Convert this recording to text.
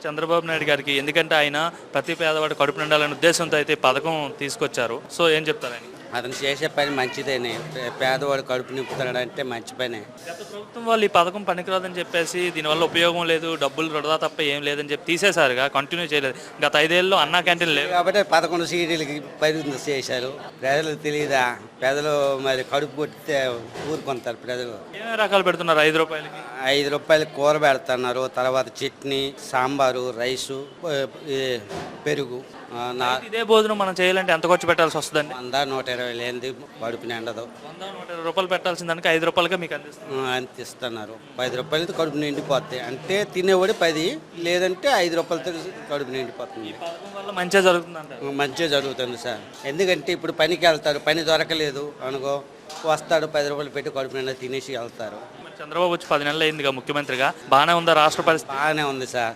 చంద్రబాబు నాయుడు గారికి ఎందుకంటే ఆయన ప్రతి పేదవాడు కడుపు నిండాలనే ఉద్దేశంతో అయితే ఈ పథకం తీసుకొచ్చారు. సో ఏం చెప్తారు ఆయన? అతను చేసే పని మంచిదేనే. పేదవాడు కడుపు నింపుతాడంటే మంచి పనే. గత ప్రభుత్వం వాళ్ళు ఈ పథకం పనికిరాదని చెప్పేసి దీనివల్ల ఉపయోగం లేదు, డబ్బులు వృధా తప్ప ఏం లేదని చెప్పి తీసేశారుగా, కంటిన్యూ చేయలేదు. గత 5 ఏళ్ళలో అన్నా క్యాంటీన్ లేవు కాబట్టి 11 సీట్లకి పరిమితి చేశారు. ప్రజలకు తెలియదా? ప్రజలు మరి కడుపు కొట్టితే ఊరుకుంటారు ప్రజలు. ఏమేమి రకాలు పెడుతున్నారు 5 రూపాయలకి? 5 రూపాయలు కూర పెడుతున్నారు, తర్వాత చట్నీ, సాంబారు, రైసు, పెరుగు. ఇదే భోజనం మనం చేయాలంటే ఎంత ఖర్చు పెట్టాల్సి వస్తుందండి? 100-120 లేనిది కడుపు నిండదు. 100-120 రూపాయలు పెట్టాల్సిన దానికి 5 రూపాయలకే మీకు అందిస్తుంది. అంతిస్తున్నారు. 10 రూపాయలతో కడుపు నిండిపోతాయి. అంటే తినేవాడు 10, లేదంటే 5 రూపాయలతో కడుపు నిండిపోతుంది. పథకం వల్ల మంచిగా జరుగుతుంది అంటారు. మంచిగా జరుగుతుంది సార్. ఎందుకంటే ఇప్పుడు పనికి వెళ్తారు, పని దొరకలేదు అనుకో, వస్తాడు 10 రూపాయలు పెట్టి కడుపు నిండా తినేసి వెళ్తారు. చంద్రబాబు వచ్చి 10 నెలలు అయిందిగా ముఖ్యమంత్రిగా, బాగానే ఉందా రాష్ట్ర పరిస్థితి? బాగానే ఉంది సార్.